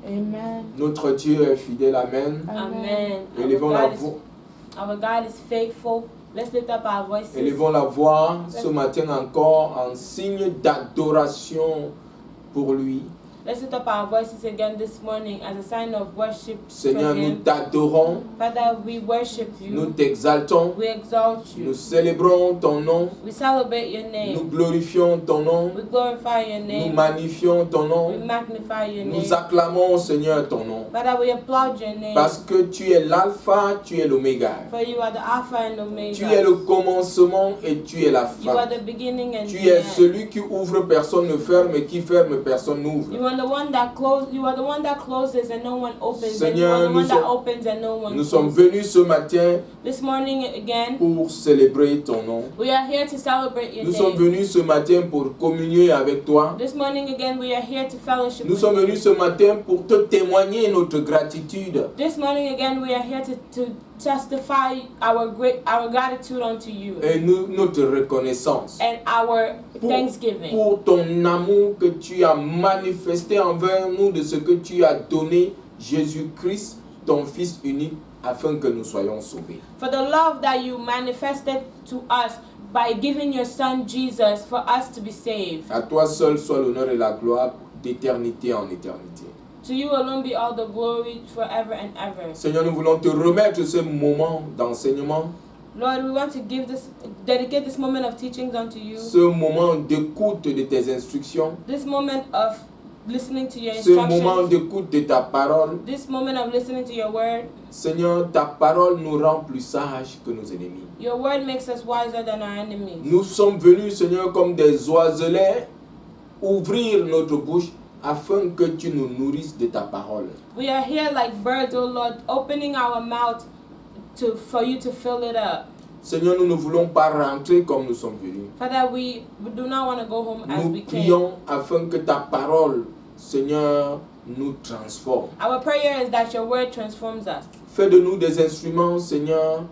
Amen. Notre Dieu est fidèle. Amen. Amen. Élevons la voix. Our God is faithful. Let's lift up our voices. Élevons la voix ce matin encore en signe d'adoration pour lui. Let's lift up our voices again this morning as a sign of worship Seigneur, for nous Him. t'adorons, Father, we worship nous you. t'exaltons, We exalt nous you. célébrons ton nom, We celebrate your nous name. glorifions ton nom, We glorify your nous name. magnifions ton We nom, magnify your nous name. acclamons, Seigneur, ton nom. Father, we applaud your name. Parce que tu es l'alpha, tu es l'oméga. For you are the Alpha and Omega. Tu es le commencement et tu es la You are fin. the beginning and Tu the es end. celui qui ouvre, personne ne ferme, et qui ferme, personne n'ouvre. You are the one that You are the one that closes and no one opens. And you Seigneur, are the nous one that sommes- opens and no one Nous sommes closes. venus ce matin This morning again, pour célébrer ton nom. we are here to celebrate your Nous sommes name. venus ce matin pour communier avec toi. This morning again, we are here to fellowship Nous with sommes you. venus ce matin pour te témoigner notre gratitude. This morning again, we are here to testify our gratitude unto you Et notre reconnaissance and our pour, thanksgiving pour ton amour que tu as manifesté envers nous, de ce que tu as donné Jésus-Christ, ton Fils unique, afin que nous soyons sauvés. for the love that you manifested to us by giving your Son Jesus for us to be saved. À toi seul soit l'honneur et la gloire d'éternité en éternité. To you alone be all the glory forever and ever. Seigneur, nous voulons te remettre ce moment d'enseignement, Lord, we want to dedicate this moment of teachings unto you. ce moment d'écoute de tes instructions, This moment of listening to your ce moment instructions. d'écoute de ta parole. This moment of listening to your word. Seigneur, ta parole nous rend plus sages que nos ennemis. Your word makes us wiser than our enemies. Nous sommes venus, Seigneur, comme des oiselets, ouvrir notre bouche afin que tu nous nourrisses de ta parole. We are here like birds, oh Lord, opening our mouth for you to fill it up. Seigneur, nous ne voulons pas rentrer comme nous sommes venus. Father, we do not want to go home as Nous we came. prions afin que ta parole, Seigneur, nous transforme. Our prayer is that your word transforms us. Fais de nous des instruments, Seigneur,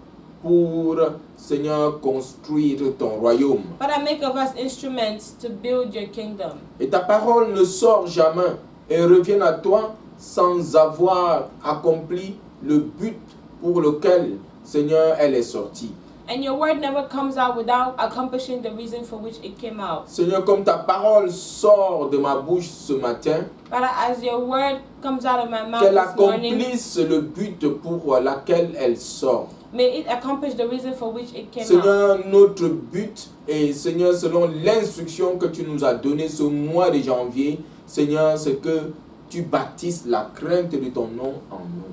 pour, Seigneur, construire ton royaume. Father, make of us instruments to build your kingdom. Et ta parole ne sort jamais et revient à toi sans avoir accompli le but pour lequel, Seigneur, elle est sortie. And your word never comes out without accomplishing the reason for which it came out. Seigneur, comme ta parole sort de ma bouche ce matin, Father, as your word comes out of my mouth qu'elle this morning, accomplisse le but pour lequel elle sort. may it accomplish the reason for which it came out. Seigneur, notre but est, Seigneur, selon l'instruction que tu nous as donnée ce mois de janvier, Seigneur, c'est que tu bâtisses la crainte de ton nom en nous.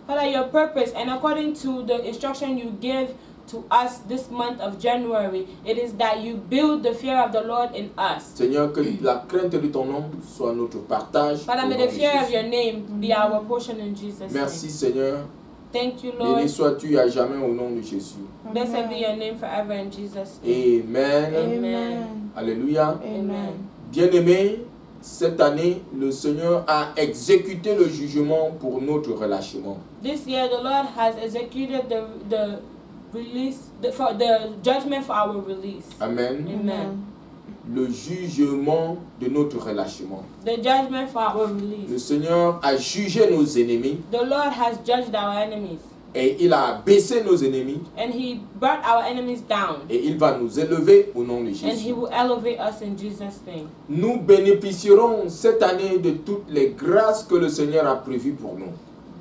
Father, your purpose, and according to the instruction you give to us this month of January, it is that you build the fear of the Lord in us. Seigneur, que la crainte de ton nom soit notre partage. Father, au may nom the de fear of Jésus. your name be our portion in Jesus' Merci, name. Seigneur. Thank you, Béni Lord. sois-tu à jamais au nom de Jésus. Blessed be your name forever in Jesus' name. Amen. Amen. Alléluia. Amen. Bien-aimés, cette année, le Seigneur a exécuté le jugement pour notre relâchement. This year, the Lord has executed the judgment for our release. Amen. Amen. Le jugement de notre relâchement. The judgment for our Le release. Seigneur a jugé nos ennemis The Lord has judged our enemies, et il a abaissé nos ennemis and He brought our enemies down, et il va nous élever au nom de and He Jésus. will elevate us in Jesus' name. Nous bénéficierons cette année de toutes les grâces que le Seigneur a prévues pour nous.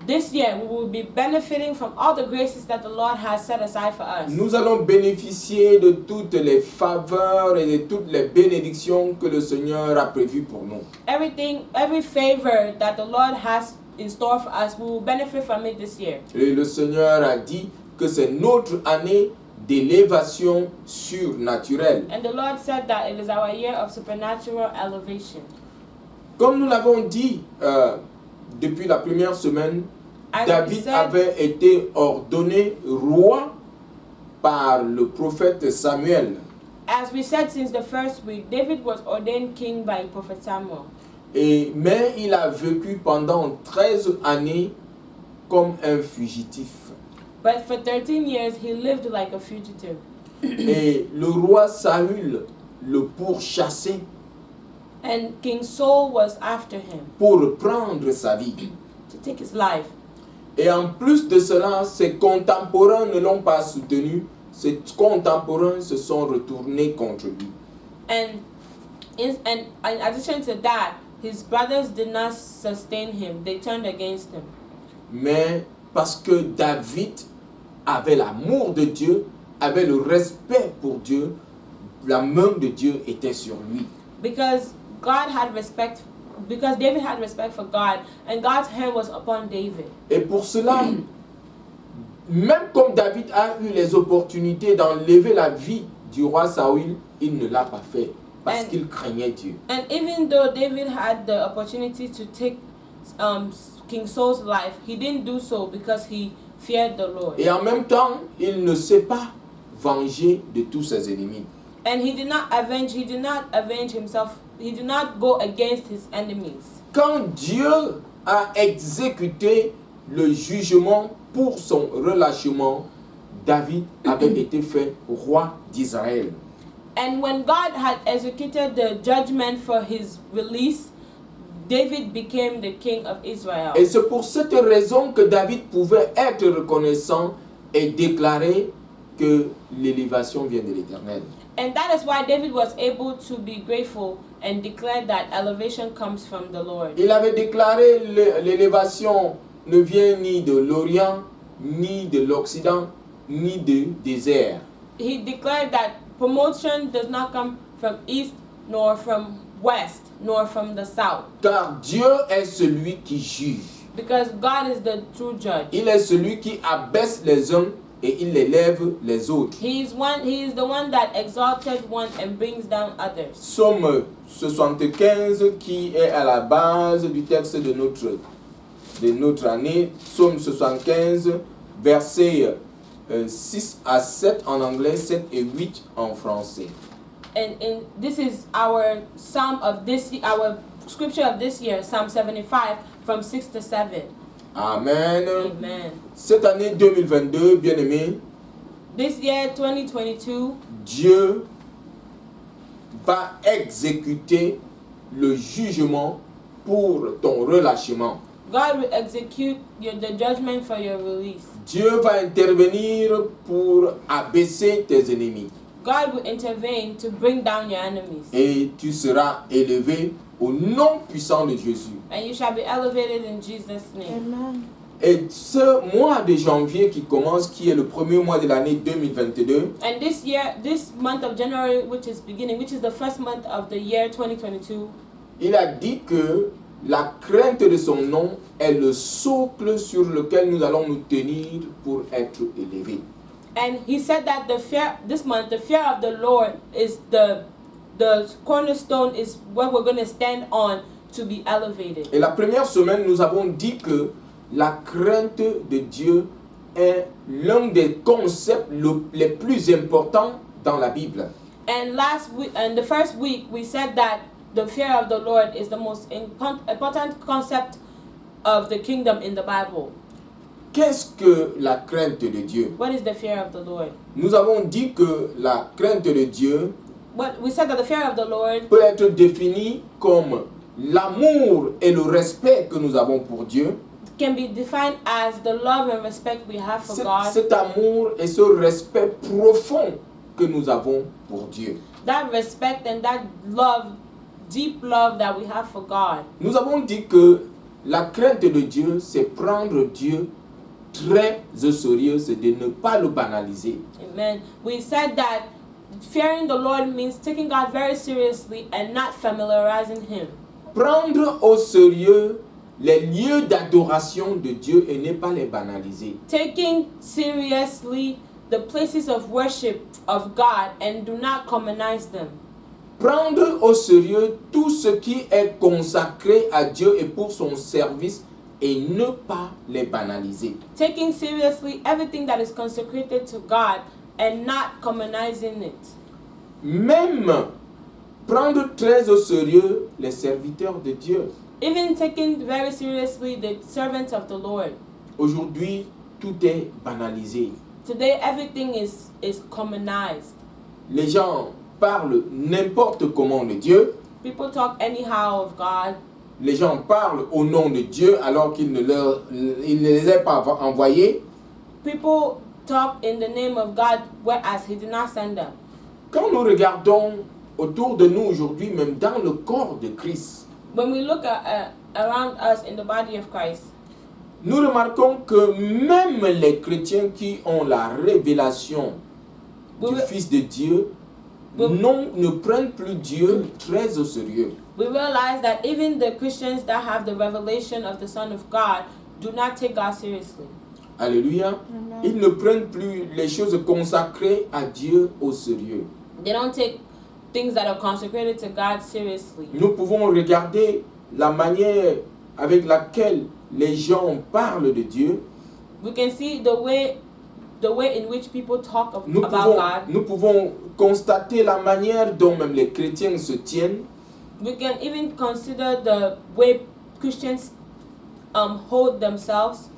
This year, we will be benefiting from all the graces that the Lord has set aside for us. Nous allons bénéficier de toutes les faveurs et de toutes les bénédictions que le Seigneur a prévues pour nous. Every favor that the Lord has in store for us, we will benefit from it this year. Et le Seigneur a dit que c'est notre année d'élévation surnaturelle. And the Lord said that it is our year of supernatural elevation. Comme nous l'avons dit depuis la première semaine, As we David said, avait été ordonné roi par le prophète Samuel. as we said since the first week, David was ordained king by Prophet Samuel. Mais il a vécu pendant 13 années comme un fugitif. But for 13 years, he lived like a fugitive. Et le roi Saül le pourchassait. And King Saul was after him pour prendre sa vie. to take his life. Et en plus de cela, ses contemporains ne l'ont pas soutenu. Ses contemporains se sont retournés contre lui. And in addition to that, his brothers did not sustain him. They turned against him. Mais parce que David avait l'amour de Dieu, avait le respect pour Dieu, la main de Dieu était sur lui. Because David had respect for God, and God's hand was upon David. Et pour cela, même comme David a eu les opportunités d'enlever la vie du roi Saül, il ne l'a pas fait parce qu'il craignait Dieu. And even though David had the opportunity to take King Saul's life, he didn't do so because he feared the Lord. Et en même temps, il ne s'est pas vengé de tous ses ennemis. And he did not avenge himself. He did not go against his enemies. Quand Dieu a exécuté le jugement pour son relâchement, David avait été fait roi d'Israël. And when God had executed the judgment for his release, David became the king of Israel. Et c'est pour cette raison que David pouvait être reconnaissant et déclarer que l'élévation vient de l'Éternel. And that is why David was able to be grateful and declare that elevation comes from the Lord. Il avait déclaré l'élévation ne vient ni de l'Orient, ni de l'Occident, ni du désert. He declared that promotion does not come from east, nor from west, nor from the south. Car Dieu est celui qui juge. Because God is the true judge. Il est celui qui abaisse les uns et il élève les autres. He is the one that exalted one and brings down others. Psaume 75 qui est à la base du texte de notre année. Psaume 75, versets 6 à 7 en anglais, 7 et 8 en français. And this is our psalm of this, our scripture of this year, Psalm 75, from 6 to 7. Amen. Amen. Cette année 2022, bien-aimés, This year, 2022, Dieu va exécuter le jugement pour ton relâchement. God will execute the judgment for your release. Dieu va intervenir pour abaisser tes ennemis. God will intervene to bring down your enemies. Et tu seras élevé au nom puissant de Jésus. And you shall be elevated in Jesus' name. Amen. Et ce mois de janvier qui commence, qui est le premier mois de l'année 2022, And this month of January, which is the first month of the year 2022, il a dit que la crainte de son nom est le socle sur lequel nous allons nous tenir pour être élevés. and he said that the fear of the Lord is the cornerstone, is what we're going to stand on to be elevated. Et la première semaine, nous avons dit que la crainte de Dieu est l'un des concepts les plus importants dans la Bible. And the first week, we said that the fear of the Lord is the most important concept of the kingdom in the Bible. Qu'est-ce que la crainte de Dieu? What is the fear of the Lord? Nous avons dit que la crainte de Dieu We said that the fear of the Lord peut être définie comme l'amour et le respect que nous avons pour Dieu. can be defined as the love and respect we have for God. Cet amour et ce respect profond que nous avons pour Dieu. That respect and that love, deep love that we have for God. Nous avons dit que la crainte de Dieu, c'est prendre Dieu très au sérieux, c'est de ne pas le banaliser. Amen. We said that fearing the Lord means taking God very seriously and not familiarizing Him. Prendre au sérieux les lieux d'adoration de Dieu et ne pas les banaliser. Taking seriously the places of worship of God and do not commonize them. Prendre au sérieux tout ce qui est consacré à Dieu et pour son service et ne pas les banaliser. Taking seriously everything that is consecrated to God and not commonizing it. Même prendre très au sérieux les serviteurs de Dieu. Even taking very seriously the servants of the Lord. Aujourd'hui, tout est banalisé. Today everything is commonized. Les gens parlent n'importe comment de Dieu. People talk anyhow of God. Les gens parlent au nom de Dieu alors qu'il ne les a pas envoyés. People talk in the name of God whereas He did not send them. Quand nous regardons autour de nous aujourd'hui, même dans le corps de Christ, When we look around us in the body of Christ, nous remarquons que même les chrétiens qui ont la révélation du Fils de Dieu ne prennent plus Dieu très au sérieux. we realize that even the Christians that have the revelation of the Son of God do not take God seriously. Alléluia. Ils ne prennent plus les choses consacrées à Dieu au sérieux. They don't take things that are consecrated to God seriously. Nous pouvons regarder la manière avec laquelle les gens parlent de Dieu. We can see the way in which people talk about God. Nous pouvons constater la manière dont même les chrétiens se tiennent. We can even consider the way Christians hold themselves,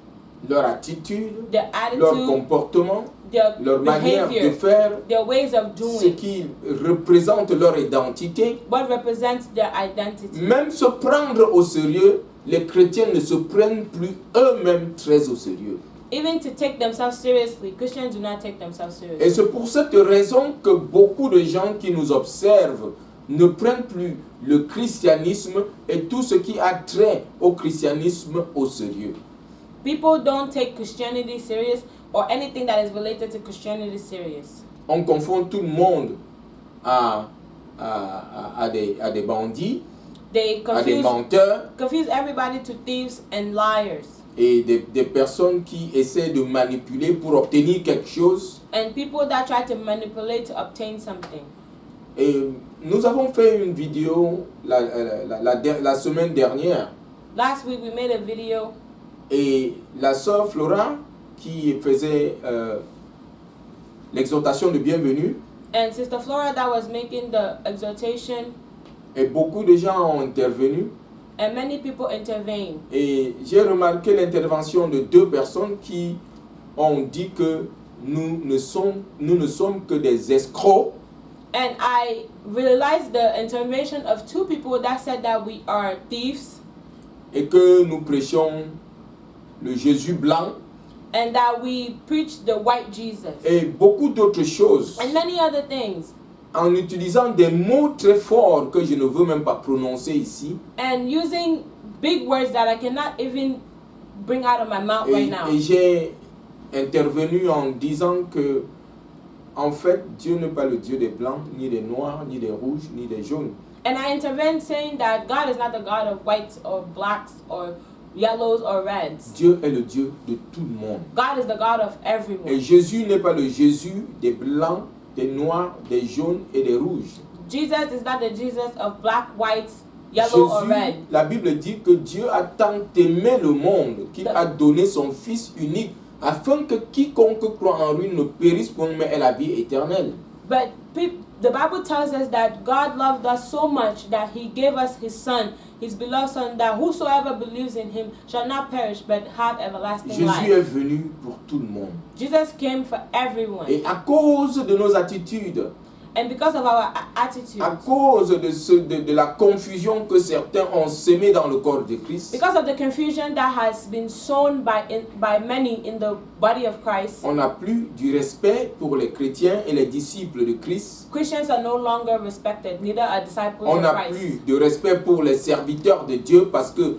Leur attitude, their leur attitude, comportement, their leur manière de behavior, faire, their ways of ce doing, qui représente leur identité. what represents their identity. Même se prendre au sérieux, les chrétiens ne se prennent plus eux-mêmes très au sérieux. Even to take themselves seriously, Christians do not take themselves Et seriously. c'est pour cette raison que beaucoup de gens qui nous observent ne prennent plus le christianisme et tout ce qui a trait au christianisme au sérieux. People don't take Christianity serious or anything that is related to Christianity serious. On confond tout le monde à des bandits, They à des confuse menteurs everybody to thieves and liars. et des personnes qui essaient de manipuler pour obtenir quelque chose. And people that try to manipulate to obtain something. Et nous avons fait une vidéo la semaine dernière. Last week we made a video Et la sœur Flora, qui faisait l'exhortation de bienvenue, and Sister Flora that was making the exhortation, et beaucoup de gens ont intervenu. and many people intervened. Et j'ai remarqué l'intervention de deux personnes qui ont dit que nous ne sommes que des escrocs. And I realized the intervention of two people that said that we are thieves Et que nous prêchons le Jésus blanc and that we preach the white Jesus et beaucoup d'autres choses and many other things, en utilisant des mots très forts que je ne veux même pas prononcer ici. and using big words that I cannot even bring out of my mouth right now. Et j'ai intervenu en disant que en fait Dieu n'est pas le Dieu des blancs, ni des noirs, ni des rouges, ni des jaunes. And I intervened saying that God is not the God of whites or blacks or yellows or reds. Dieu est le Dieu de tout le monde. God is the God of Et everyone. Jésus n'est pas le Jésus des blancs, des noirs, des jaunes et des rouges. Jesus is not the Jesus of black, whites, yellow or red. Jésus, la Bible dit que Dieu a tant aimé le monde qu'il a donné son Fils unique afin que quiconque croit en lui ne périsse point mais ait la vie éternelle. But the Bible tells us that God loved us so much that He gave us His Son, His beloved Son, that whosoever believes in Him shall not perish but have everlasting Jésus life. est venu pour tout le monde. Jesus came for everyone. Et à cause de nos attitudes, And because of our attitude, à cause de la confusion que certains ont semée dans le corps de Christ, because of the confusion that has been sown by many in the body of Christ, on n'a plus du respect pour les chrétiens et les disciples de Christ. Christians are no longer respected, neither are disciples On of n'a Christ. plus de respect pour les serviteurs de Dieu parce que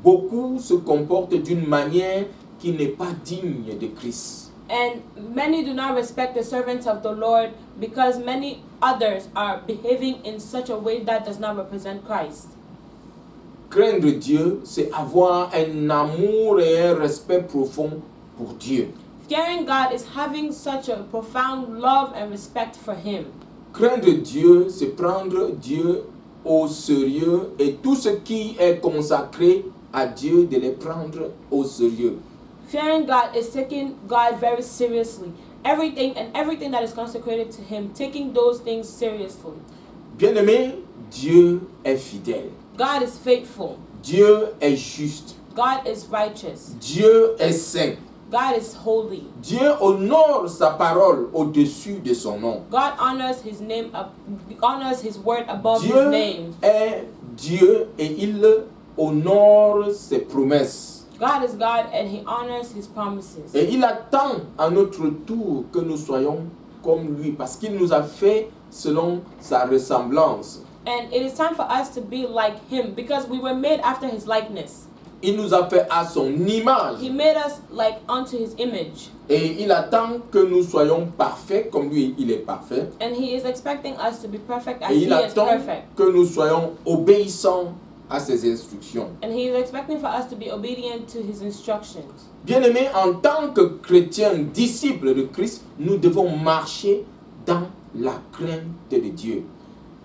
beaucoup se comportent d'une manière qui n'est pas digne de Christ. And many do not respect the servants of the Lord because many others are behaving in such a way that does not represent Christ. Craindre Dieu, c'est avoir un amour et un respect profond pour Dieu. Fearing God is having such a profound love and respect for Him. Craindre Dieu, c'est prendre Dieu au sérieux et tout ce qui est consacré à Dieu, de les prendre au sérieux. Fearing God is taking God very seriously. Everything that is consecrated to Him, taking those things seriously. Bien-aimé, Dieu est fidèle. God is faithful. Dieu est juste. God is righteous. Dieu est saint. God is holy. Dieu honore sa parole au-dessus de son nom. God honors his name, honors his word above his Dieu name. est Dieu et il honore ses promesses. God is God and he honors his promises. Et il attend à notre tour que nous soyons comme lui parce qu'il nous a fait selon sa ressemblance. And it is time for us to be like him because we were made after his likeness. Il nous a fait à son image. He made us like unto his image. Et il attend que nous soyons parfaits comme lui, il est parfait. And he is expecting us to be perfect as Et he il is attend perfect. que nous soyons obéissants à ses instructions. And he is expecting for us to be obedient to his instructions. Bien-aimés, en tant que chrétiens, disciples de Christ, nous devons marcher dans la crainte de Dieu.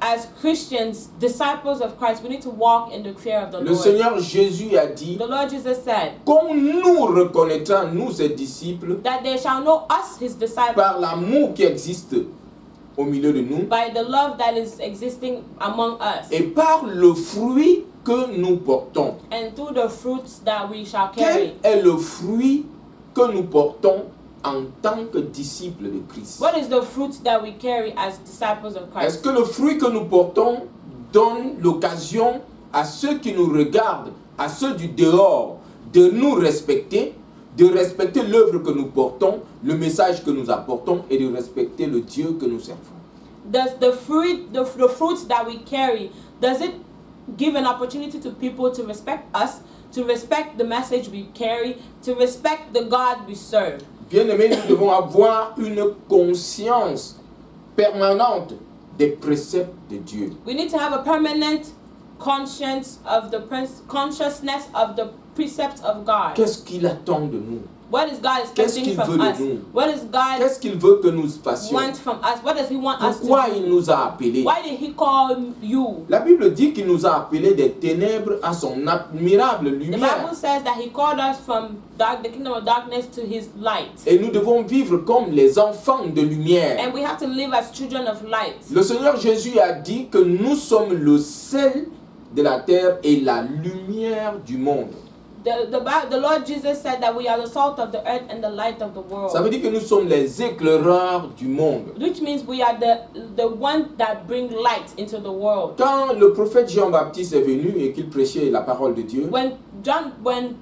As Christians, disciples of Christ, we need to walk in the fear of the Le Lord. Seigneur Jésus a dit, The Lord Jesus said comme nous reconnaîtrons, nous ses disciples, that they shall know us, his disciples, par l'amour qui existe au milieu de nous, by the love that is existing among us, et par le fruit que nous portons. and through the fruits that we shall Quel carry. est le fruit que nous portons en tant que disciples de Christ? What is the fruit that we carry as disciples of Est-ce Christ? que le fruit que nous portons donne l'occasion à ceux qui nous regardent, à ceux du dehors, de nous respecter, de respecter l'œuvre que nous portons, le message que nous apportons et de respecter le Dieu que nous servons? Does the fruits that we carry, does it give an opportunity to people to respect us, to respect the message we carry, to respect the God we serve? Bien-aimés, nous devons avoir une conscience permanente des préceptes de Dieu. We need to have a permanent consciousness of the precepts of God. Qu'est-ce qu'il attend de nous? What is God Qu'est-ce expecting qu'il from veut de us? nous? What is God Qu'est-ce qu'il veut que nous fassions? want from us? What does he want us to Pourquoi il do? nous a appelés? Why did he call you? La Bible dit qu'il nous a appelés des ténèbres à son admirable The lumière. Bible says that he called us from the kingdom of darkness to his light. Et nous devons vivre comme les enfants de lumière. And we have to live as children of light. Le Seigneur Jésus a dit que nous sommes le sel de la terre et la lumière du monde. The Lord Jesus said that we are the salt of the earth and the light of the world. Ça veut dire que nous sommes les éclaireurs du monde. Which means we are the ones that bring light into the world. Quand le prophète Jean-Baptiste est venu et qu'il prêchait la parole de Dieu, When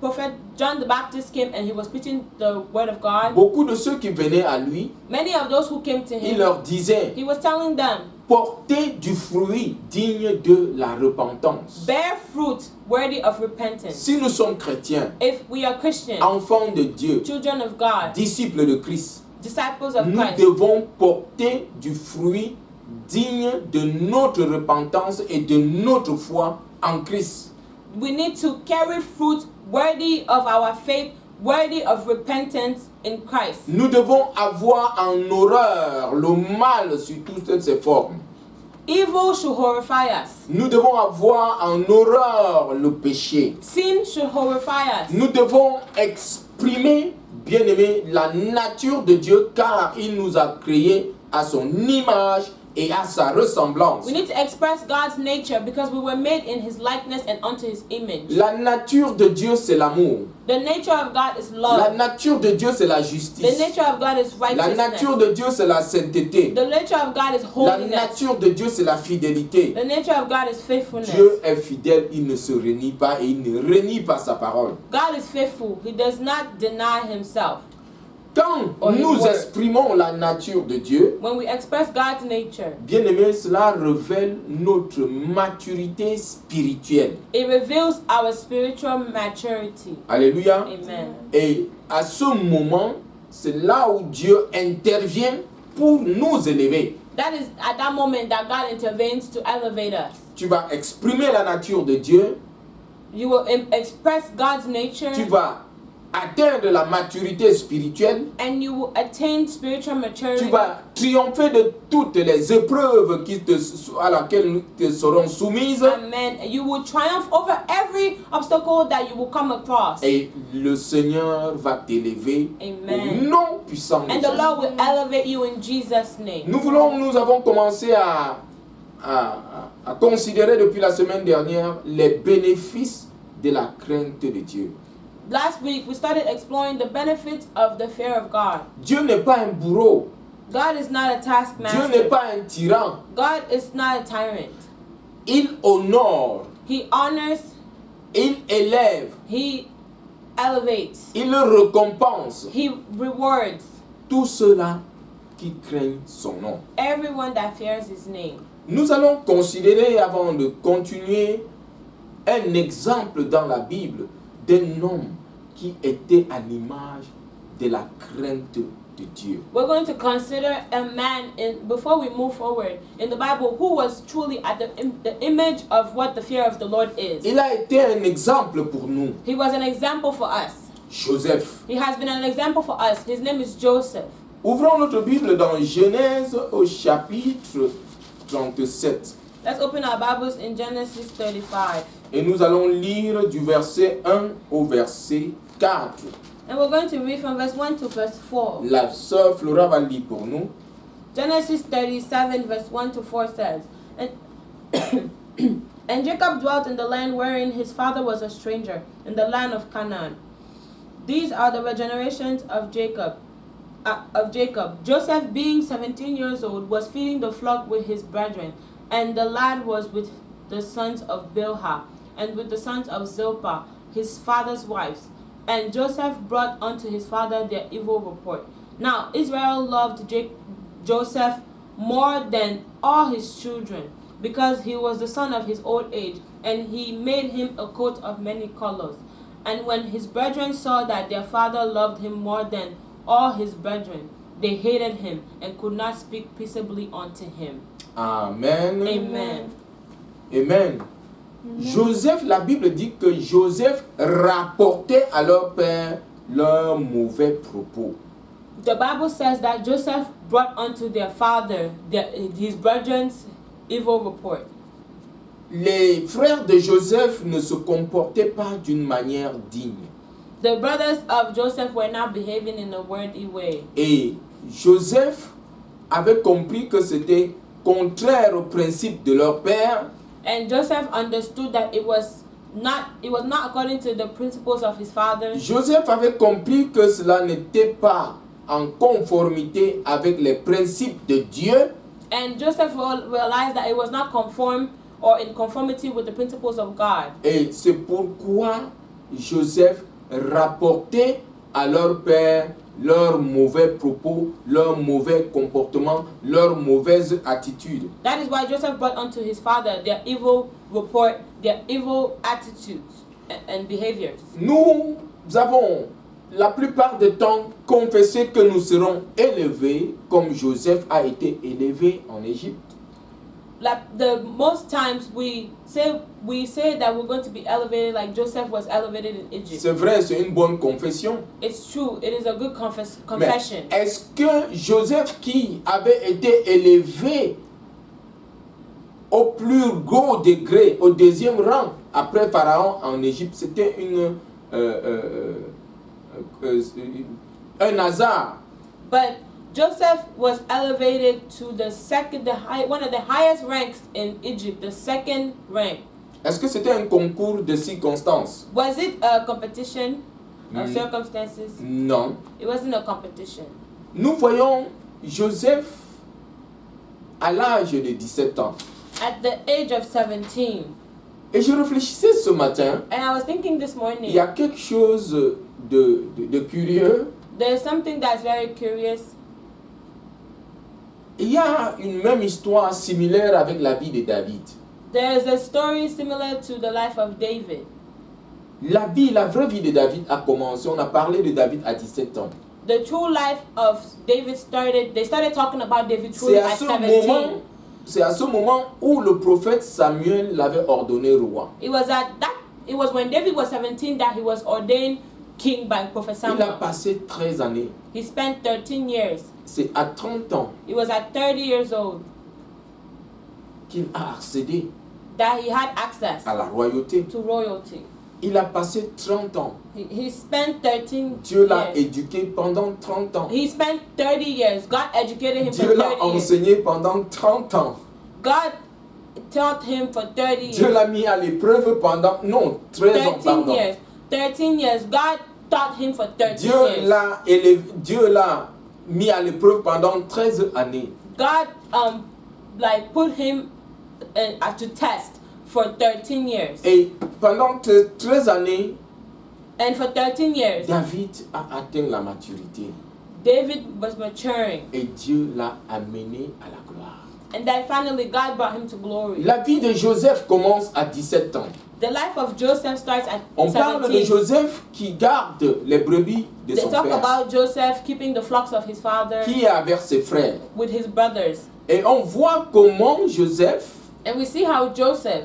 Prophet John the Baptist came and he was preaching the word of God, beaucoup de ceux qui venaient à lui, many of those who came to il him, leur disait, he was telling them, portez du fruit digne de la repentance. bear fruit worthy of repentance. Si nous sommes chrétiens, If we are Christians, enfants de Dieu, children of God, disciples de Christ, disciples of nous Christ, devons porter du fruit digne de notre repentance et de notre foi en Christ. we need to carry fruit worthy of our faith, worthy of repentance in Christ. Nous devons avoir en horreur le mal sous toutes ses formes. Evil should horrify us. Nous devons avoir en horreur le péché. Sin should horrify us. Nous devons exprimer, bien-aimé, la nature de Dieu car il nous a créés à son image et à sa ressemblance. We need to express God's nature because we were made in his likeness and unto his image. La nature de Dieu, c'est l'amour. The nature of God is La love. nature de Dieu, c'est la The justice. nature of God is La righteousness. nature de Dieu, c'est la sainteté. The nature of God is La holiness. nature de Dieu, c'est la fidélité. The nature of God is faithfulness. Dieu est fidèle, il ne se renie pas et il ne renie pas sa parole. God is faithful. He does not deny himself. Quand Or his nous word. exprimons la nature de Dieu, When we express God's nature, bien-aimé, cela révèle notre maturité spirituelle. it reveals our spiritual maturity. Alléluia. Amen. Et à ce moment, c'est là où Dieu intervient pour nous élever. That is at that moment that God intervenes to elevate us. Tu vas exprimer la nature de Dieu, You will express God's nature tu vas atteindre la maturité spirituelle, and you will attain spiritual maturity. tu vas triompher de toutes les épreuves à laquelle te seront soumises. Amen. You will triumph over every obstacle that you will come across. Et le Seigneur va t'élever Amen. au nom puissant de And the Jésus. Lord will elevate you in Jesus' name. Nous avons commencé à considérer depuis la semaine dernière les bénéfices de la crainte de Dieu. Last week we started exploring the benefits of the fear of God. Dieu n'est pas un bourreau. God is not a Dieu n'est taskmaster. pas un tyran. God is not a tyrant. Il honore, He honors, il élève, he elevates, il récompense he rewards tous ceux-là qui craignent son nom. everyone that fears his name. Nous allons considérer, avant de continuer, un exemple dans la Bible d'un homme qui était à l'image de la crainte de Dieu. We're going to consider a man, before we move forward, in the Bible who was truly at the image of what the fear of the Lord is. Il a été un exemple pour nous. He was an example for us. Joseph. He has been an example for us. His name is Joseph. Ouvrons notre Bible dans Genèse au chapitre 37. Let's open our Bibles in Genesis 35. Et nous allons lire du verset 1 au verset 4. And we're going to read from verse 1 to verse 4. La sœur Flora va lire pour nous. Genesis 37 verse 1 to 4 says, And Jacob dwelt in the land wherein his father was a stranger, in the land of Canaan. These are the generations of Jacob. Joseph, being 17 years old, was feeding the flock with his brethren, and the lad was with the sons of Bilhah, and with the sons of Zilpah, his father's wives. And Joseph brought unto his father their evil report. Now Israel loved Joseph more than all his children, because he was the son of his old age, and he made him a coat of many colors. And when his brethren saw that their father loved him more than all his brethren, they hated him and could not speak peaceably unto him. Amen. Amen. Amen. Joseph, la Bible dit que Joseph rapportait à leur père leurs mauvais propos. The Bible says that Joseph brought unto their father his brethren's evil report. Les frères de Joseph ne se comportaient pas d'une manière digne. The brothers of Joseph were not behaving in a worthy way. Et Joseph avait compris que c'était contraire au principe de leur père. And Joseph understood that it was not according to the principles of his father. Joseph avait compris que cela n'était pas en conformité avec les principes de Dieu. And Joseph realized that it was not conform or in conformity with the principles of God. Et c'est pourquoi Joseph rapportait à leur père leurs mauvais propos, leurs mauvais comportements, leurs mauvaises attitudes. That is why Joseph brought unto his father their evil report, their evil attitudes and behaviors. Nous avons la plupart du temps confessé que nous serons élevés comme Joseph a été élevé en Égypte. The most times we say that we're going to be elevated like Joseph was elevated in Egypt. C'est vrai, c'est une bonne confession. It's true. It is a good confession. Mais est-ce que Joseph, qui avait été élevé au plus haut degré, au deuxième rang après Pharaon en Égypte, c'était un hasard? But Joseph was elevated to one of the highest ranks in Egypt, the second rank. Est-ce que c'était un concours de circonstances? Was it a competition of circumstances? Non. It wasn't a competition. Nous voyons Joseph à l'âge de 17 ans. At the age of 17. Et je réfléchissais ce matin. And I was thinking this morning. Il y a quelque chose de curieux. There's something that's very curious. Il y a une même histoire similaire avec la vie de David. There is a story similar to the life of David. La vraie vie de David a commencé. On a parlé de David à 17 ans. The true life of David they started talking about David truly at 17. C'est à ce moment où le prophète Samuel l'avait ordonné roi. It was when David was 17 that he was ordained king by Prophet Samuel. Il a passé 13 années. He spent 13 years. C'est à 30 ans It was at 30 years old qu'il a accédé that he had access à la royauté. to royalty. Il a passé 30 ans. He spent 13 Dieu l'a years. éduqué pendant 30 ans. He spent 30 years. God educated him Dieu for l'a 30 years. enseigné pendant 30 ans. God taught him for 30 Dieu years. l'a mis à l'épreuve pendant 13 ans. 13 Pardon. years. 13 years. God taught him for 13 Dieu years. l'a élevé, Dieu l'a mis à l'épreuve pendant 13 années. God put him to test for 13 years. Et pendant 13 années, And for 13 years, David a atteint la maturité. David was maturing. Et Dieu l'a amené à la gloire. And then finally, God brought him to glory. La vie de Joseph commence à 17 ans. The life of Joseph starts at On parle de 17. Joseph qui garde les brebis de They son talk père, about Joseph keeping the flocks of his father qui est avec ses frères. with his brothers. Et on voit comment Joseph And we see how Joseph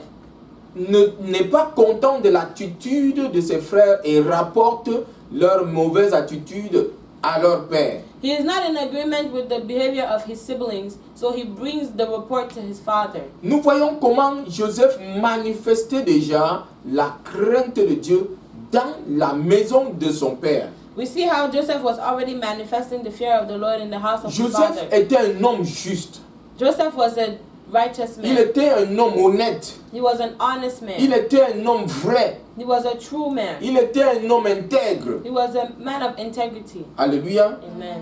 n'est pas content de l'attitude de ses frères et rapporte leur mauvaise attitude à leur père. he is not in agreement with the behavior of his siblings, so he brings the report to his father. Nous voyons comment Joseph manifestait déjà la crainte de Dieu dans la maison de son père. We see how Joseph was already manifesting the fear of the Lord in the house of his Joseph father. était un homme juste. Joseph was a righteous Il man. était un homme honnête. He was an honest man. Il était un homme vrai. He was a true man. Il était un homme intègre. He was a man of integrity. Alléluia. Amen.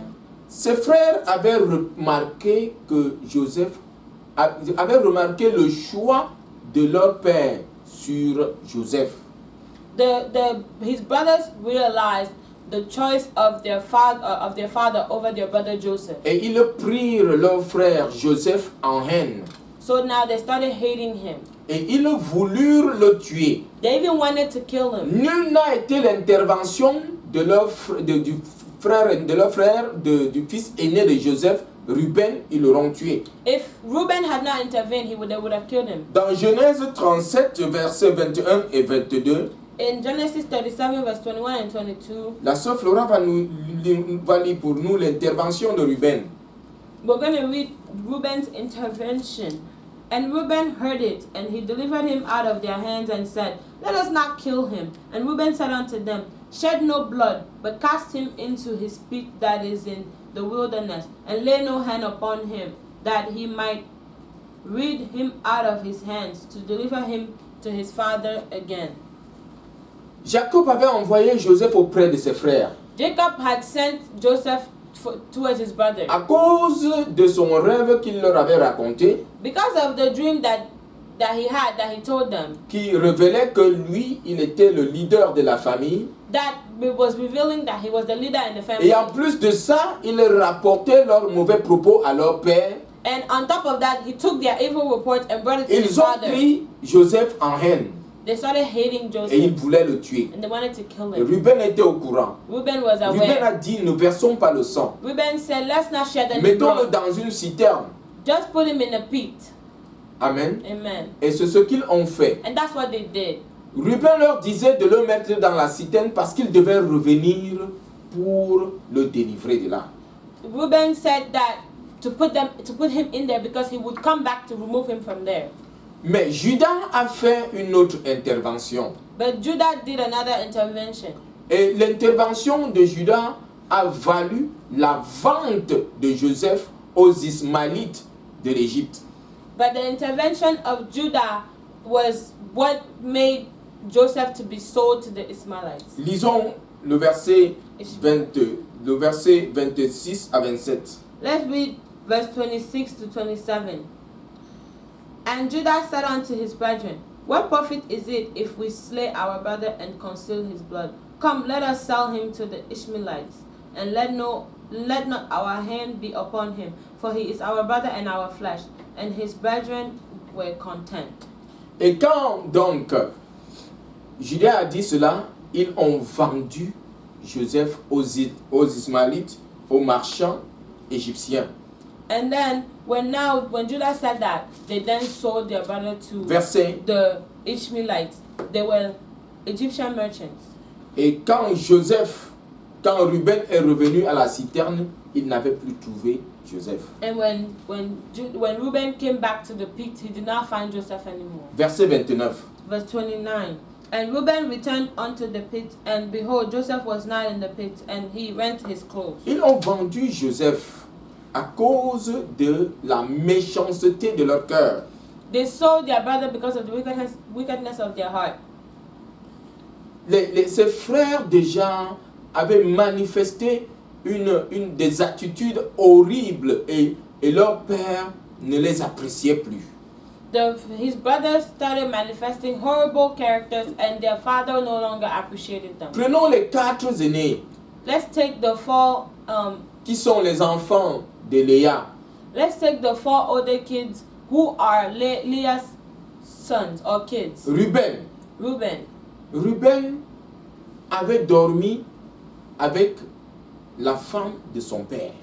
Ses frères avaient remarqué que Joseph avait remarqué le choix de leur père sur Joseph. His brothers realized the choice of their father over their brother Joseph. Et ils prirent leur frère Joseph en haine. So now they started hating him. Et ils voulurent le tuer. They even wanted to kill him. Nul n'a été l'intervention de leur frère, du fils aîné de Joseph, Ruben, ils l'auront tué. If Reuben had not intervened, they would have killed him. Dans Genèse 37, versets 21 et 22, In Genesis 37, verse 21 and 22, la sœur Flora va lire pour nous l'intervention de Ruben. we're going to read Reuben's intervention. And Reuben heard it, and he delivered him out of their hands and said, "Let us not kill him." And Reuben said unto them, "Shed no blood, but cast him into his pit that is in the wilderness, and lay no hand upon him, that he might rid him out of his hands, to deliver him to his father again." Jacob avait envoyé Joseph auprès de ses frères. Jacob had sent Joseph towards his brothers. À cause de son rêve qu'il leur avait raconté, Because of the dream that he told them, qui révélait que lui, il était le leader de la famille. that it was revealing that he was the leader in the family. Et en plus de ça, il rapportait leurs mauvais propos à leur père. And on top of that, he took their evil report and brought it to his Ils ont father. pris Joseph en haine They started hating et ils Joseph, voulaient le tuer. and they wanted to kill Et him. Ruben était au courant. Reuben was Ruben aware. a dit, ne versons pas le sang. Reuben said, "Let's not shed any Mettons-le blood. dans une citerne. Just put him in a pit." Amen. Amen. Et c'est ce qu'ils ont fait. And that's what they did. Ruben leur disait de le mettre dans la citerne parce qu'il devait revenir pour le délivrer de là. Reuben said that to put him in there because he would come back to remove him from there. Mais Judas a fait une autre intervention. But Judah did another intervention. Et l'intervention de Judas a valu la vente de Joseph aux Ismaélites de l'Égypte. But the intervention of Judah was what made Joseph to be sold to the Ishmaelites. Lisons le verset 26 à 27. Let's read verse 26 to 27. And Judah said unto his brethren, "What profit is it if we slay our brother and conceal his blood? Come, let us sell him to the Ishmaelites, and let not our hand be upon him, for he is our brother and our flesh." And his brethren were content. Et quand donc Judas a dit cela, ils ont vendu Joseph aux Ismaélites, aux marchands égyptiens. And then when Judah said that, they then sold their brother to Verset. the Ishmaelites. They were Egyptian merchants. Et quand Ruben est revenu à la citerne, il n'avait plus trouvé Joseph. And when Reuben came back to the pit, he did not find Joseph anymore. Verset 29. Verse 29. And Reuben returned unto the pit, and behold, Joseph was not in the pit, and he rent his clothes. Ils ont vendu Joseph à cause de la méchanceté de leur cœur. They sold their brother because of the wickedness of their heart. ses frères déjà avaient manifesté des attitudes horribles et leur père ne les appréciait plus. His brothers started manifesting horrible characters and their father no longer appreciated them. Prenons les 4 aînés. Let's take the 4 qui sont les enfants de Léa. Let's take the 4 older kids who are Leah's sons or kids. Ruben. Ruben avait dormi avec la femme de son père.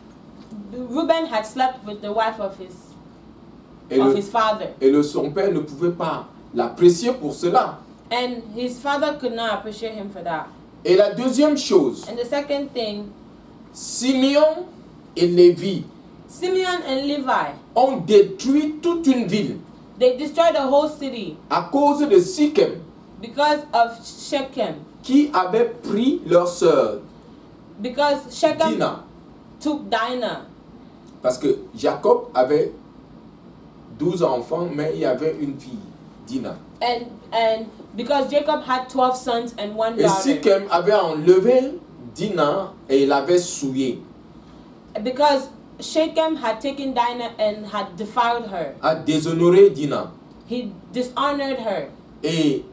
Ruben had slept with the wife of his father. Et son père ne pouvait pas l'apprécier pour cela. And his father could not appreciate him for that. Et la deuxième chose, and the second thing, Simeon et Lévi Simeon and Levi ont détruit toute une ville. They destroyed the whole city à cause de Sichem, because of Shechem. Qui avait pris leur sœur Because Shechem Dina. took Dinah. Parce que Jacob avait 12 enfants, mais il y avait une fille, Dina. And because Jacob had 12 sons and one Et daughter. Sichem avait enlevé Dina et il l'avait souillée. Because Shechem had taken Dinah and had defiled her. A déshonoré Dina. He dishonored her. Et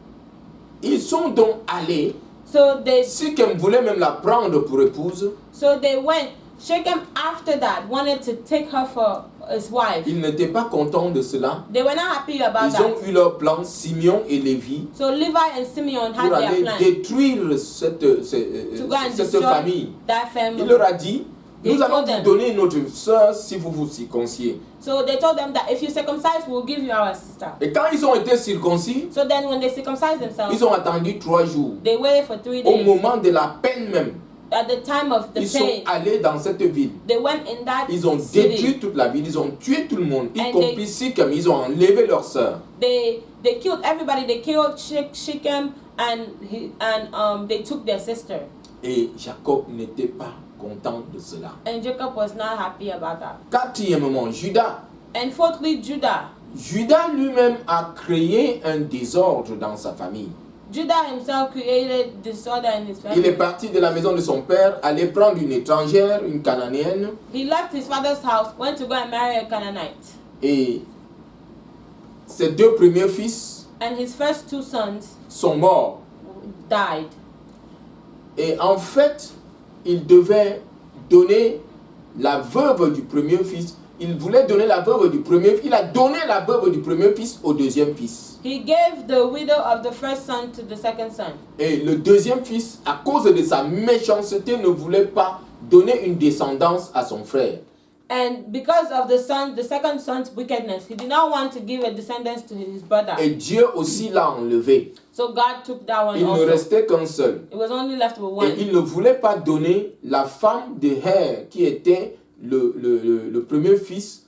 ils sont donc allés. So they Sichem voulait même la prendre pour épouse. So they went. Shechem after that wanted to take her for his wife. Ils n'étaient pas contents de cela. They were not happy about Ils ont that. eu leur plan, Simeon et Lévi, So Levi and Simeon had pour their aller plan détruire cette to go and destroy famille. that family. Il leur a dit, They nous allons told vous them. donner notre sœur si vous vous circonciez. So they told them that if you circumcise, we'll give you our sister. Et quand ils ont été circoncis, So then when they circumcised themselves, ils ont attendu 3 jours. they waited for 3 Au days. moment de la peine même, At the time of the ils sont pain, allés dans cette ville. they went in that Ils ont city. détruit toute la ville, ils ont tué tout le monde, y And compris Sichem, ils ont enlevé leur sœur. They killed everybody. They killed Shechem and they took their sister. Et Jacob n'était pas content de cela. And Jacob was not happy about that. Quatrièmement, Judas. And fourthly, Judah. Judas lui-même a créé un désordre dans sa famille. Judah himself created disorder in his Il est family. parti de la maison de son père, allait prendre une étrangère, une cananéenne, He left his father's house, went to go and marry a Canaanite. et ses 2 premiers fils And his first 2 sons sont morts. died. Et en fait, il devait donner la veuve du premier fils. Il voulait donner la veuve du premier fils. Il a donné la veuve du premier fils au deuxième fils. He gave the widow of the first son to the second son. Et le deuxième fils, à cause de sa méchanceté, ne voulait pas donner une descendance à son frère. And because of the second son's wickedness, he did not want to give a descendant to his brother. Et Dieu aussi l'a enlevé. So God took that one Il ne also. restait qu'un seul. It was only left with Et one. il ne voulait pas donner la femme de Her, qui était le premier fils,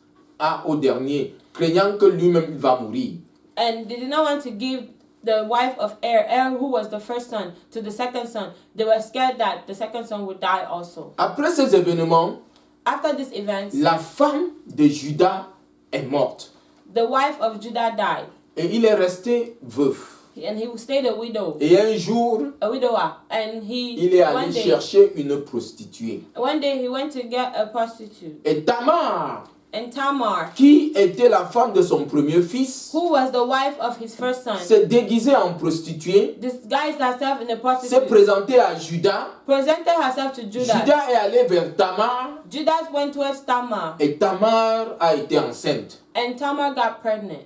au dernier, craignant que lui-même va mourir. And they did not want to give the wife of Er, who was the first son, to the second son. They were scared that the second son would die also. Après ces événements, After this event, la femme de Judas est morte. the wife of Judah died. Et il est resté veuf. And he stayed a widow, Et un jour, a widower. And il est allé chercher une prostituée. one day he went to get a prostitute. Et Tamar, And Tamar, qui était la femme de son premier fils, who was the wife of his first son, s'est déguisée en prostituée, disguised herself in a s'est prostitute, présentée à Judas. presented herself to Judah. Judas est allé vers Tamar Judas went towards Tamar, et Tamar a été enceinte. and Tamar got pregnant.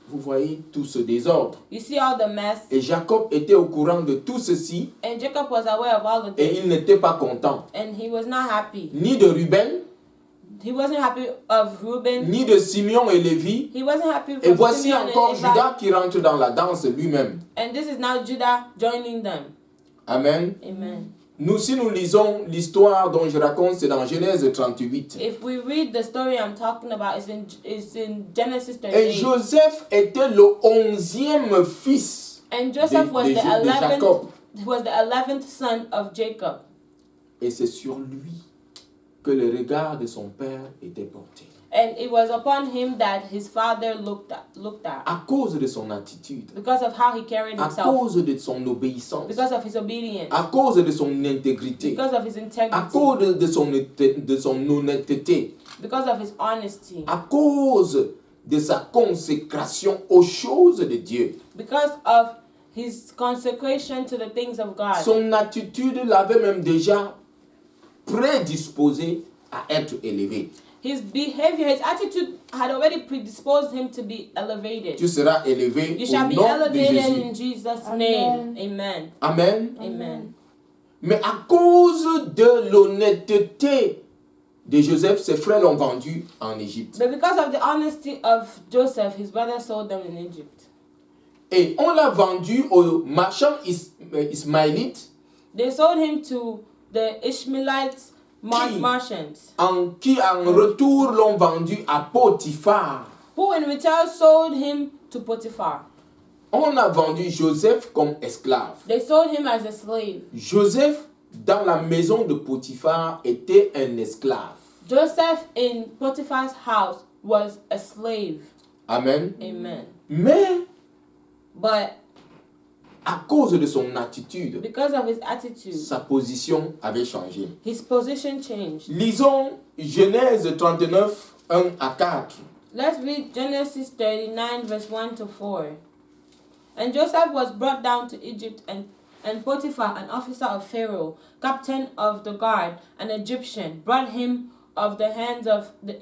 Vous voyez tout ce désordre. You see all the mess. Et Jacob était au courant de tout ceci And Jacob was aware of all of et this. il n'était pas content. And he was not happy. Ni de Ruben, He wasn't happy of Reuben. ni de Simeon et Lévi. He wasn't happy Et from voici Simeon encore and Levi. Judas qui rentre dans la danse lui-même. And this is now Judah joining them. Amen. Amen. Si nous lisons l'histoire dont je raconte, c'est dans Genèse 38. If we read the story I'm talking about, it's in Genesis Et 38. Joseph était le 11e fils And Joseph was de the Jacob. 11th son of Jacob. Et c'est sur lui que le regard de son père était porté. And it was upon him that his father looked at. À cause de son attitude. Because of how he carried À himself. cause de son obéissance. Because of his obedience. À cause de son intégrité. Because of his À integrity. cause de son honnêteté. Because of his honesty. À cause de sa consécration aux choses de Dieu. Because of his consecration to the things of God. Son attitude l'avait même déjà prédisposé à être élevé. His behavior, his attitude had already predisposed him to be elevated. Tu seras élevé You au shall be nom de elevated Jésus. in Jesus' Amen. name. Amen. Amen. Amen. Mais à cause de l'honnêteté de Joseph, ses frères l'ont vendu en Égypte. But because of the honesty of Joseph, his brother sold them in Egypt. Et on l'a vendu aux marchands ismaélites They sold him to the Ishmaelites Qui? merchants, qui en retour l'ont vendu à Potiphar. who in return sold him to Potiphar. On a vendu Joseph comme esclave. They sold him as a slave. Joseph, dans la maison de Potiphar, était un esclave. Joseph in Potiphar's house was a slave. Amen. Amen. Mais But à cause de son attitude, because of his attitude, sa position avait changé. his position changed. Lisons Genèse 39, 1 à 4. Let's read Genesis 39, verse 1 to 4. And Joseph was brought down to Egypt, and Potiphar, an officer of Pharaoh, captain of the guard, an Egyptian, bought him of the hands of the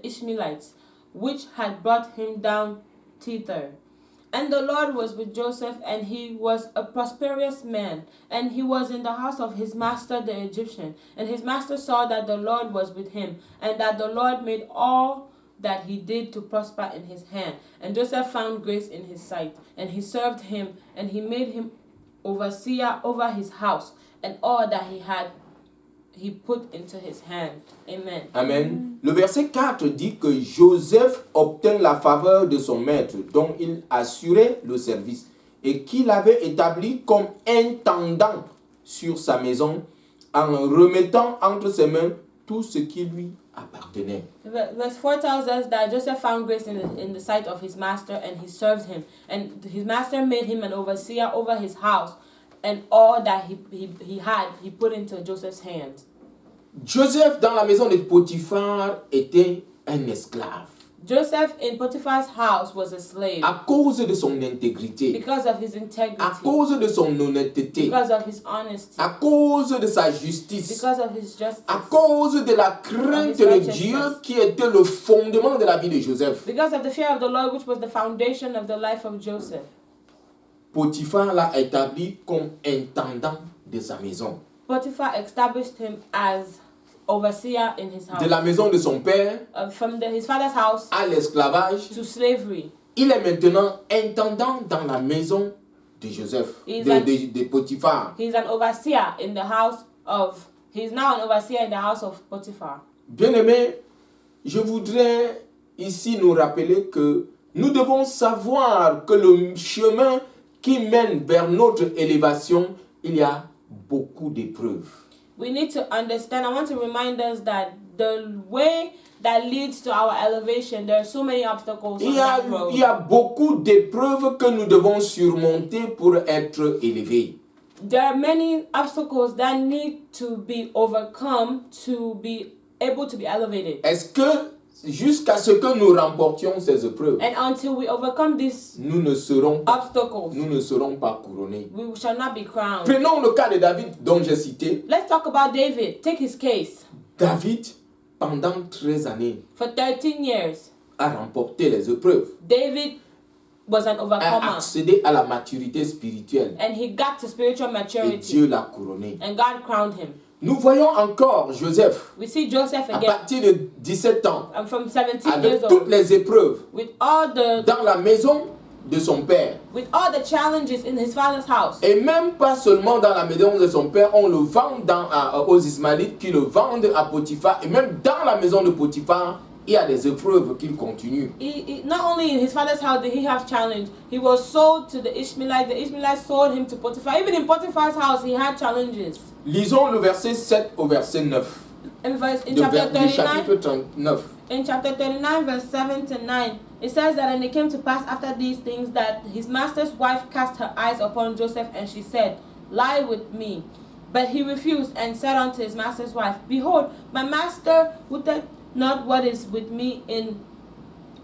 Ishmaelites, which had brought him down thither. And the Lord was with Joseph, and he was a prosperous man, and he was in the house of his master the Egyptian. And his master saw that the Lord was with him, and that the Lord made all that he did to prosper in his hand. And Joseph found grace in his sight, and he served him, and he made him overseer over his house, and all that he had he put into his hand. Amen. Amen. Le verset 4 dit que Joseph obtint la faveur de son maître, dont il assurait le service, et qu'il avait établi comme intendant sur sa maison, en remettant entre ses mains tout ce qui lui appartenait. Verse 4 tells us that Joseph found grace in the sight of his master, and he served him. And his master made him an overseer over his house, and all that he had, he put into Joseph's hands. Joseph, dans la maison de Potiphar, était un esclave. Joseph in Potiphar's house was a slave À cause de son intégrité, because of his integrity, à cause de son honnêteté, because of his honesty, à cause de sa justice, because of his justice, à cause de la crainte de Dieu qui était le fondement de la vie de Joseph. because of the fear of the Lord, which was the foundation of the life of Joseph. Potiphar l'a établi comme intendant de sa maison. Potiphar established him as overseer in his house. De la maison de son père From his father's house à l'esclavage, to slavery. il est maintenant intendant dans la maison de Joseph, de Potiphar. He's an overseer in the house of. He's now an overseer in the house of Potiphar. Bien-aimés, je voudrais ici nous rappeler que nous devons savoir que le chemin qui mène vers notre élévation, il y a beaucoup d'épreuves. We need to understand. I want to remind us that the way that leads to our elevation, there are so many obstacles on that road. Il y a beaucoup d'épreuves que nous devons surmonter pour être élevés. There are many obstacles that need to be overcome to be able to be elevated. Est-ce que jusqu'à ce que nous remportions ces épreuves, And until we overcome these nous ne serons pas couronnés? we shall not be crowned. Prenons le cas de David dont j'ai cité. Let's talk about David. Take his case. David, pendant 13 années, For 13 years, a remporté les épreuves, David was an a overcomer. accédé à la maturité spirituelle And he got to spiritual et maturity. Dieu l'a couronné. And God crowned him. Nous voyons encore Joseph We see Joseph à again. partir de 17 ans I'm from 17 avec years toutes old. les épreuves With all the dans la maison de son père. challenges in his father's house. Et même pas seulement dans la maison de son père, on le vend aux Ismaélites qui le vendent à Potiphar. Et même dans la maison de Potiphar, il y a des épreuves qu'il continue. Not only in his father's house did he have challenge, he was sold to the Ishmaelites. The Ishmaelites sold him to Potiphar. Even in Potiphar's house, he had challenges. Lisons le verset 7 au verset 9. in du chapter chapitre 39, 39. in chapter 39, verse 7 to 9, it says that, and it came to pass after these things that his master's wife cast her eyes upon Joseph, and she said, Lie with me. But he refused and said unto his master's wife, Behold, my master wotteth not what is with me in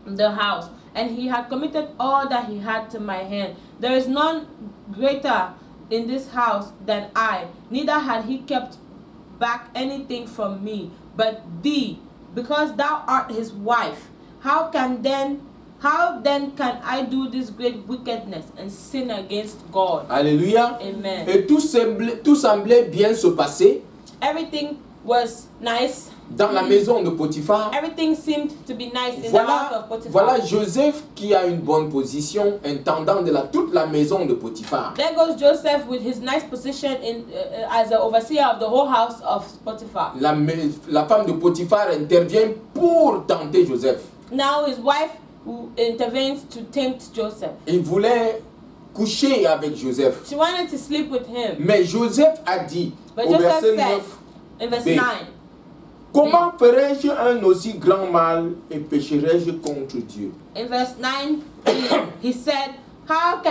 the house, and he had committed all that he had to my hand. There is none greater in this house than I, neither had he kept back anything from me, but thee, because thou art his wife. How then can I do this great wickedness and sin against God? Alléluia. Amen. Et tout semblait bien se passer Everything was nice. dans la maison de Potiphar. Everything seemed to be nice in the house of Potiphar. Voilà Joseph qui a une bonne position, intendant de toute la maison de Potiphar. There goes Joseph with his nice position as the overseer of the whole house of Potiphar. La femme de Potiphar intervient pour tenter Joseph. Now his wife intervenes to tempt Joseph. Il voulait coucher avec Joseph. She wanted to sleep with him. Mais Joseph a dit, But au Joseph verset said, 9, in verse B, 9, comment ferais-je un aussi grand mal et pécherais-je contre Dieu? in verse 9, he said, How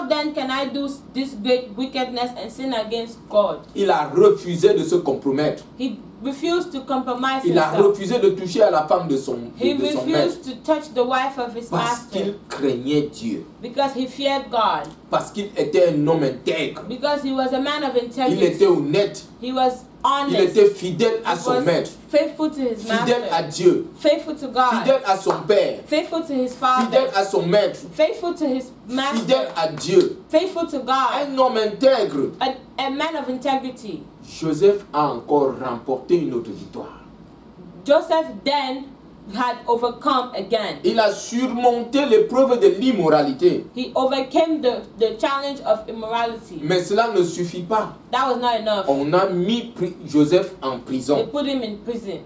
then can I do this great wickedness and sin against God? Il a refusé de se compromettre. He refused to compromise Il a himself. refusé de toucher à la femme de son He maître. refused to touch the wife of his Parce master qu'il craignait Dieu. because he feared God, Parce qu'il était un homme intègre. because he was a man of Il integrity. était honnête. He was Il honest. était fidèle à He son was maître. faithful to his Fidèle à master, Dieu. faithful to God, Fidèle à son père. faithful to his Fidèle father, à son maître. faithful to his Fidèle master, à Dieu. faithful to God, Un homme intègre. a man of integrity. Joseph a encore remporté une autre victoire. Joseph then had overcome again. Il a surmonté l'épreuve de l'immoralité. He overcame the challenge of immorality. Mais cela ne suffit pas. That was not enough. On a mis Joseph en They prison. put him in prison.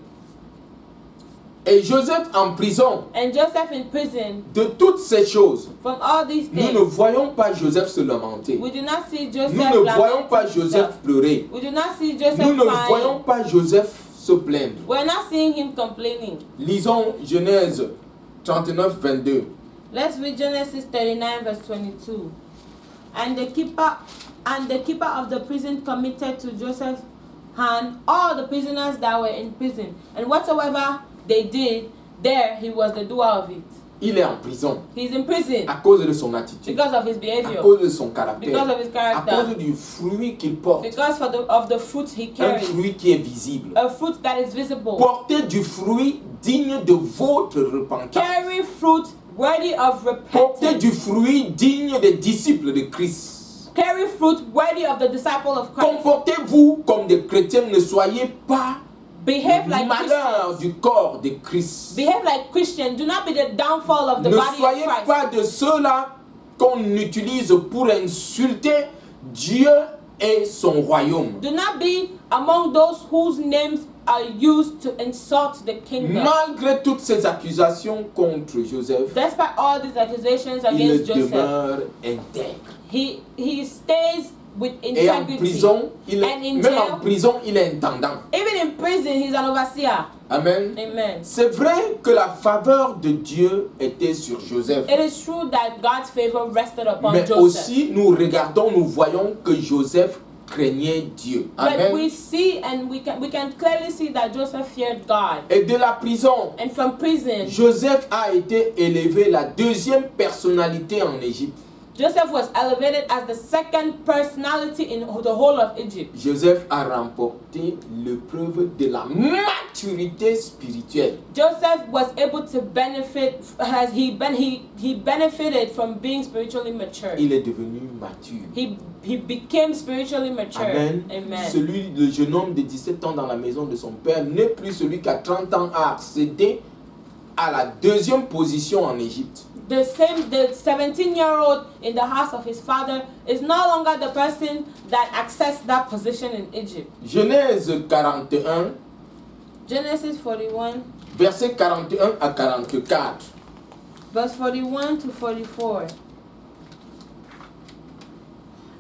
Et Joseph en prison, And Joseph in prison, de toutes ces choses, from all these nous ne things, voyons pas Joseph se lamenter. we do not see Joseph Nous ne voyons lamenting pas himself. Joseph pleurer. We do not see Joseph Nous ne voyons crying. pas Joseph se plaindre. We're not seeing him complaining. Lisons Genèse 39, 22. Let's read Genesis 39 verse 22. And the keeper of the prison committed to Joseph's hand all the prisoners that were in prison, and whatsoever they did, there he was the doer of it. Il est en prison He's in prison à cause de son attitude, because of his à behavior, cause de son because caractère, of his à cause character, du fruit qu'il porte. because of the fruit he Un carries, fruit qui est visible. a fruit that is visible. Portez du fruit digne de votre repentance. Carry fruit worthy of Portez du repentance. fruit digne des disciples de Christ. Carry fruit worthy of the disciple of Christ. Comportez-vous comme des chrétiens, ne soyez pas Behave like malheur Christians. du corps de Christ. Behave like Christians. Do not be the downfall of the Ne body soyez of Christ. pas de ceux-là qu'on utilise pour insulter Dieu et son royaume. Do not be among those whose names are used to insult the kingdom. Malgré toutes ces accusations contre Joseph, Despite all these accusations il against Joseph, demeure intègre. he stays with Et en integrity. prison, And in même jail, en prison, il est intendant. even in prison, he's an overseer. Amen. Amen. C'est vrai que la faveur de Dieu était sur Joseph. It is true that God's favor rested upon Mais Joseph. aussi, nous regardons, nous voyons que Joseph craignait Dieu. But Amen. we see and we can clearly see that Joseph feared God. Et de la prison, And from prison, Joseph a été élevé la deuxième personnalité en Égypte. Joseph was elevated as the second personality in the whole of Egypt. Joseph a remporté l'épreuve de la maturité spirituelle. Joseph was able to benefit as he benefited from being spiritually mature. Il est devenu mature. He became spiritually mature. Amen. Amen. Le jeune homme de 17 ans dans la maison de son père n'est plus celui qui à 30 ans a accédé à la deuxième position en Égypte. The 17-year-old in the house of his father is no longer the person that accessed that position in Egypt. Genèse 41, Genesis 41, versets 41 à 44. verse 41 to 44.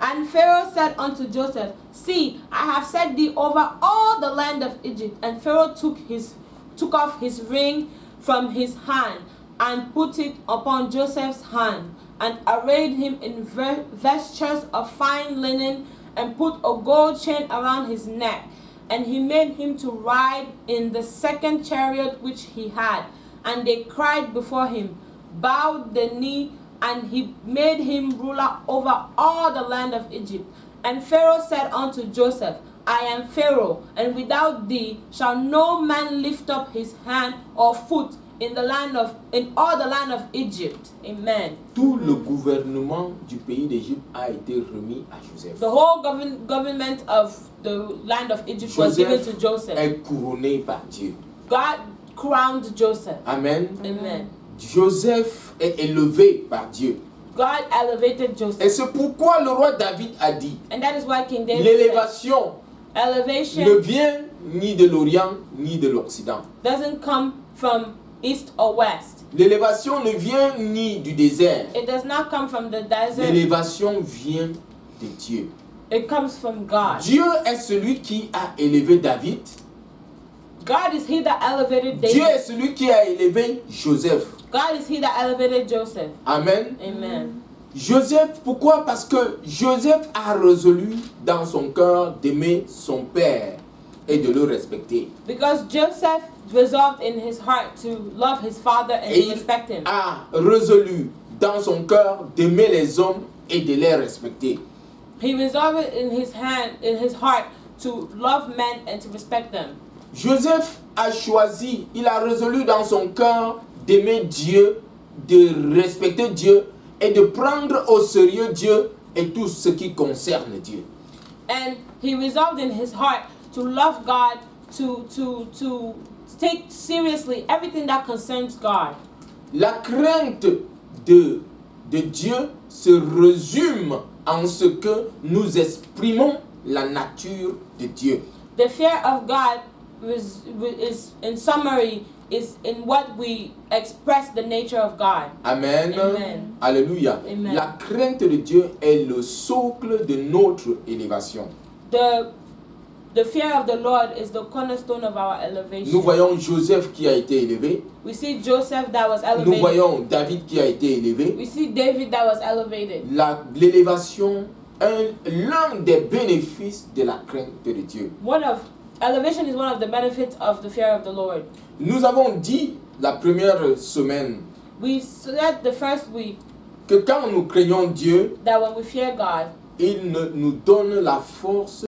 And Pharaoh said unto Joseph, See, I have set thee over all the land of Egypt. And Pharaoh took off his ring from his hand and put it upon Joseph's hand, and arrayed him in vestures of fine linen, and put a gold chain around his neck. And he made him to ride in the second chariot which he had. And they cried before him, bowed the knee, and he made him ruler over all the land of Egypt. And Pharaoh said unto Joseph, I am Pharaoh, and without thee shall no man lift up his hand or foot in all the land of Egypt. Amen. Tout le gouvernement du pays d'Égypte a été remis à Joseph. The whole government of the land of Egypt was given to Joseph. Est couronné par Dieu. God crowned Joseph. Amen. Amen. Joseph est élevé par Dieu. God elevated Joseph. Et c'est pourquoi le roi David a dit, And that is why King David l'élévation said, elevation ne vient ni de l'Orient ni de l'Occident. doesn't come from east or west. L'élévation ne vient ni du désert. It does not come from the desert. L'élévation vient de Dieu. It comes from God. Dieu est celui qui a élevé David. God is he that elevated Dieu David. est celui qui a élevé Joseph. God is he that elevated Joseph. Amen. Amen. Joseph, pourquoi? Parce que Joseph a résolu dans son cœur d'aimer son père et de le respecter. Because Joseph resolved in his heart to love his father and Et to respect him. il a résolu dans son cœur d'aimer les hommes et de les respecter. He resolved in his heart to love men and to respect them. Joseph a choisi, il a résolu dans son cœur d'aimer Dieu, de respecter Dieu et de prendre au sérieux Dieu et tout ce qui concerne Dieu. And he resolved in his heart to love God, to take seriously everything that concerns God. La crainte de Dieu se résume en ce que nous exprimons la nature de Dieu. The fear of God is in summary is in what we express the nature of God. Amen. Amen. Alléluia. Amen. La crainte de Dieu est le socle de notre élévation. The fear of the Lord is the cornerstone of our elevation. Nous voyons Joseph qui a été élevé. We see Joseph that was Nous elevated. voyons David qui a été élevé. We see David that was elevated. L'élévation est l'un des bénéfices de la crainte de Dieu. Elevation is one of the benefits of the fear of the Lord. Nous avons dit la première semaine We said the first week que quand nous craignons Dieu, that when we fear God, il nous donne la force